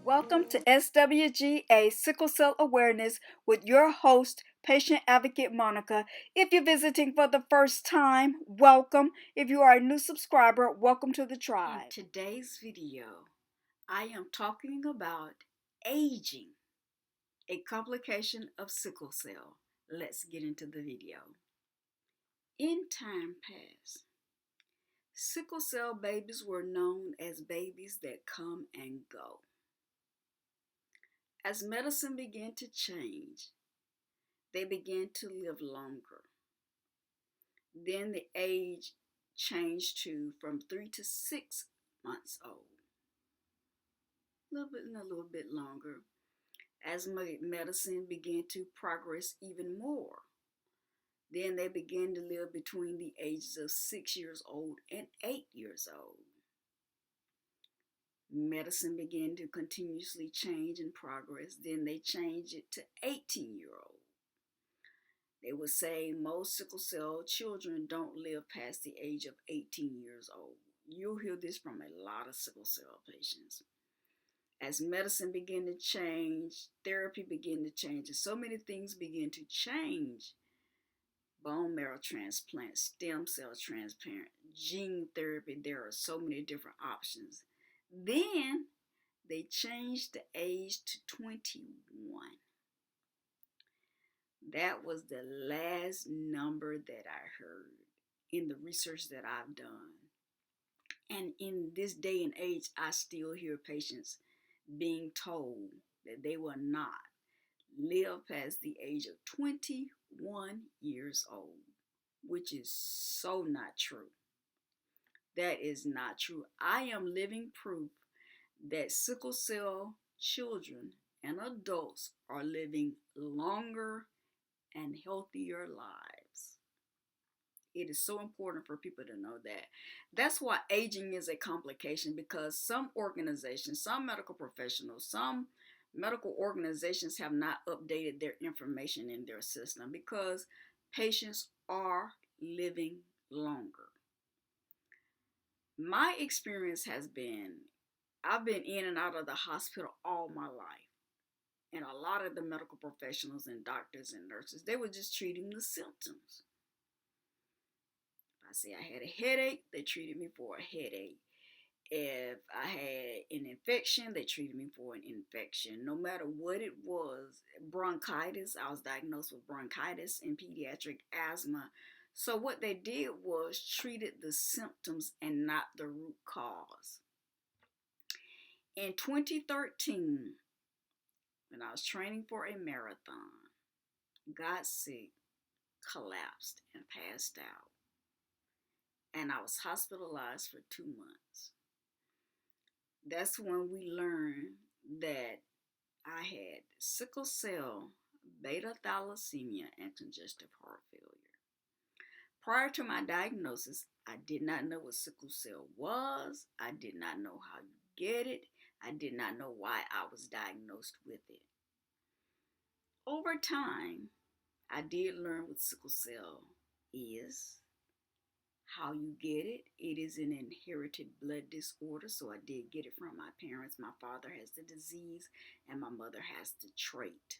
Welcome to SWGA Sickle Cell Awareness with your host, Patient Advocate Monica. If you're visiting for the first time, welcome. If you are a new subscriber, welcome to the tribe. In today's video, I am talking about aging, a complication of sickle cell. Let's get into the video. In time past, sickle cell babies were known as babies that come and go. As medicine began to change, they began to live longer. Then the age changed to from 3 to 6 months old. A little bit longer. As medicine began to progress even more, then they began to live between the ages of 6 years old and 8 years old. Medicine began to continuously change and progress. Then they changed it to 18-year-old. They would say most sickle cell children don't live past the age of 18 years old. You'll hear this from a lot of sickle cell patients. As medicine began to change, therapy began to change, and so many things began to change. Bone marrow transplant, stem cell transplant, gene therapy, there are so many different options. Then they changed the age to 21. That was the last number that I heard in the research that I've done. And in this day and age, I still hear patients being told that they will not live past the age of 21 years old, which is so not true. That is not true. I am living proof that sickle cell children and adults are living longer and healthier lives. It is so important for people to know that. That's why aging is a complication, because some organizations, some medical professionals, some medical organizations have not updated their information in their system because patients are living longer. My experience has been, I've been in and out of the hospital all my life. And a lot of the medical professionals and doctors and nurses, they were just treating the symptoms. If I say I had a headache, they treated me for a headache. If I had an infection, they treated me for an infection. No matter what it was, bronchitis, I was diagnosed with bronchitis and pediatric asthma. So what they did was treated the symptoms and not the root cause. In 2013, when I was training for a marathon, got sick, collapsed, and passed out. And I was hospitalized for 2 months. That's when we learned that I had sickle cell, betathalassaemia, and congestive heart failure. Prior to my diagnosis, I did not know what sickle cell was. I did not know how you get it. I did not know why I was diagnosed with it. Over time, I did learn what sickle cell is, how you get it. It is an inherited blood disorder, so I did get it from my parents. My father has the disease and my mother has the trait.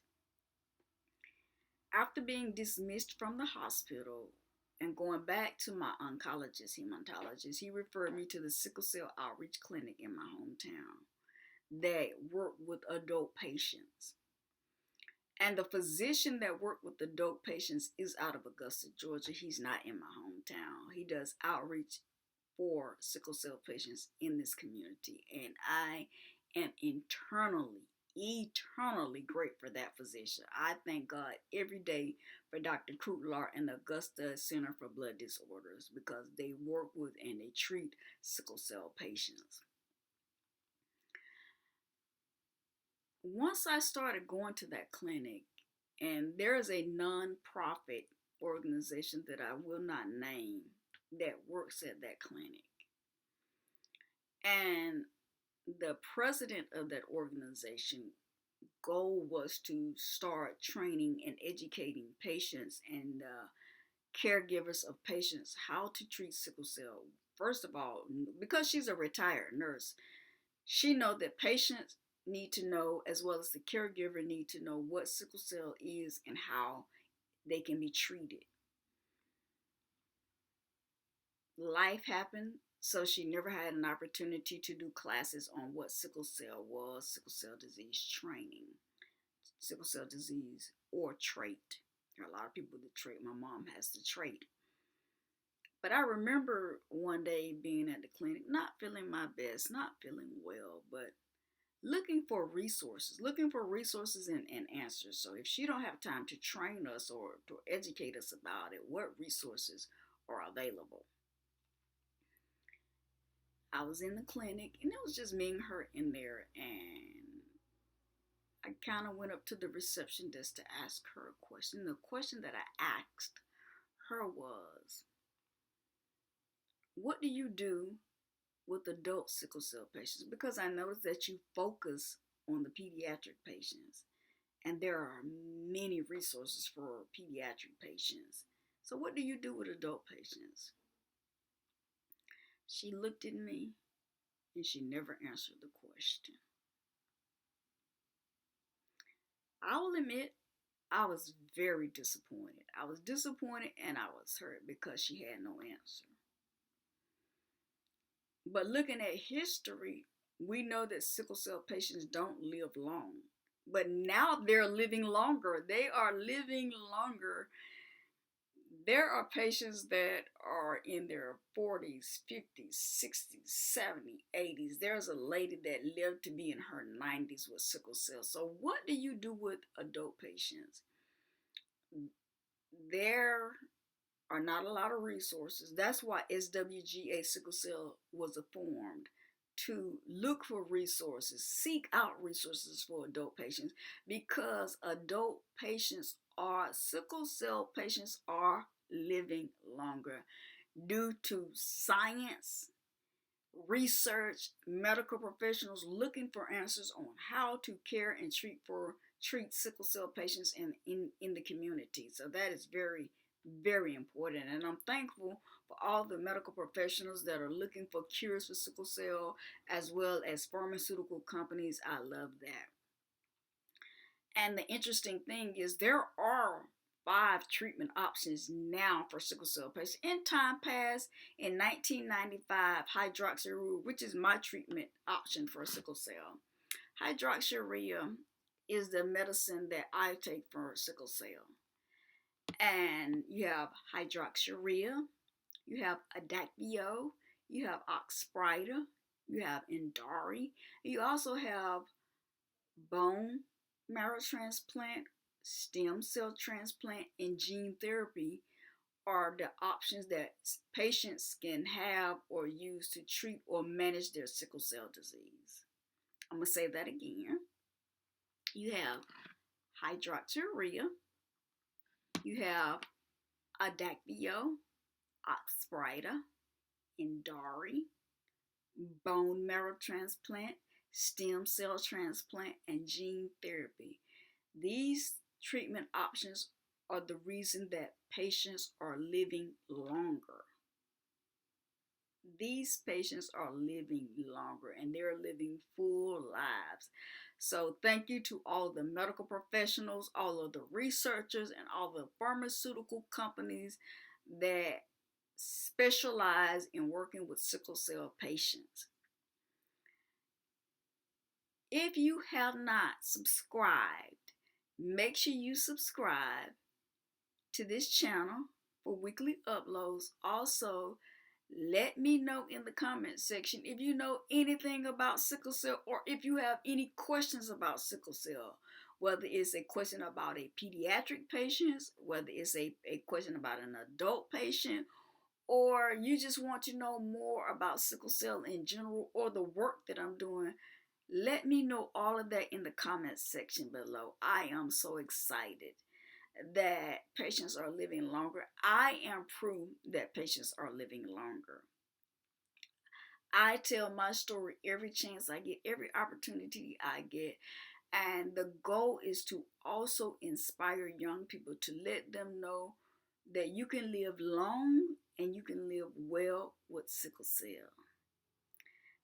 After being dismissed from the hospital and going back to my oncologist, hematologist, he referred me to the sickle cell outreach clinic in my hometown that worked with adult patients. And the physician that worked with adult patients is out of Augusta, Georgia. He's not in my hometown. He does outreach for sickle cell patients in this community. And I am eternally great for that physician. I thank God every day for Dr. Krutlar and the Augusta Center for Blood Disorders, because they work with and they treat sickle cell patients. Once I started going to that clinic, and there is a non-profit organization that I will not name that works at that clinic. And the president of that organization goal was to start training and educating patients and caregivers of patients how to treat sickle cell. First of all, because she's a retired nurse, she knows that patients need to know, as well as the caregiver need to know what sickle cell is and how they can be treated. Life happened, so she never had an opportunity to do classes on what sickle cell was, sickle cell disease training, sickle cell disease or trait. There are a lot of people with the trait. My mom has the trait. But I remember one day being at the clinic, not feeling my best, not feeling well, but looking for resources and answers. So if she don't have time to train us or to educate us about it, what resources are available? I was in the clinic and it was just me and her in there, and I kind of went up to the reception desk to ask her a question. The question that I asked her was, what do you do with adult sickle cell patients? Because I noticed that you focus on the pediatric patients, and there are many resources for pediatric patients. So what do you do with adult patients? She looked at me and she never answered the question. I will admit, I was very disappointed. I was disappointed and I was hurt because she had no answer. But looking at history, we know that sickle cell patients don't live long. But now they're living longer. They are living longer. There are patients that are in their 40s, 50s, 60s, 70s, 80s. There's a lady that lived to be in her 90s with sickle cell. So what do you do with adult patients? There are not a lot of resources. That's why SWGA Sickle Cell was formed, to look for resources, seek out resources for adult patients, because sickle cell patients are living longer due to science, research, medical professionals looking for answers on how to care and treat sickle cell patients in the community. So that is very, very important. And I'm thankful for all the medical professionals that are looking for cures for sickle cell, as well as pharmaceutical companies. I love that. And the interesting thing is there are 5 treatment options now for sickle cell patients. In time past, in 1995, hydroxyurea, which is my treatment option for sickle cell. Hydroxyurea is the medicine that I take for sickle cell. And you have hydroxyurea, you have Adakveo, you have Oxbryta, you have Endari. You also have bone marrow transplant, stem cell transplant, and gene therapy are the options that patients can have or use to treat or manage their sickle cell disease. I'm going to say that again. You have hydroxyurea, you have Adakveo, Oxbryta, Endari, bone marrow transplant, stem cell transplant, and gene therapy. These treatment options are the reason that patients are living longer. These patients are living longer and they're living full lives. So thank you to all the medical professionals, all of the researchers, and all the pharmaceutical companies that specialize in working with sickle cell patients. If you have not subscribed, make sure you subscribe to this channel for weekly uploads. Also, let me know in the comment section if you know anything about sickle cell, or if you have any questions about sickle cell, whether it's a question about a pediatric patient, whether it's a question about an adult patient, or you just want to know more about sickle cell in general or the work that I'm doing. Let me know all of that in the comment section below. I am so excited that patients are living longer. I am proof that patients are living longer. I tell my story every chance I get, every opportunity I get. And the goal is to also inspire young people, to let them know that you can live long and you can live well with sickle cell.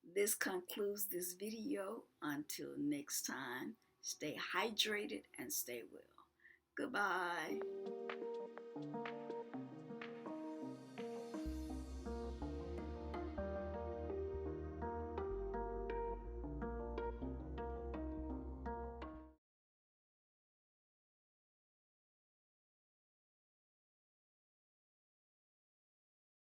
This concludes this video. Until next time, stay hydrated and stay well. Goodbye.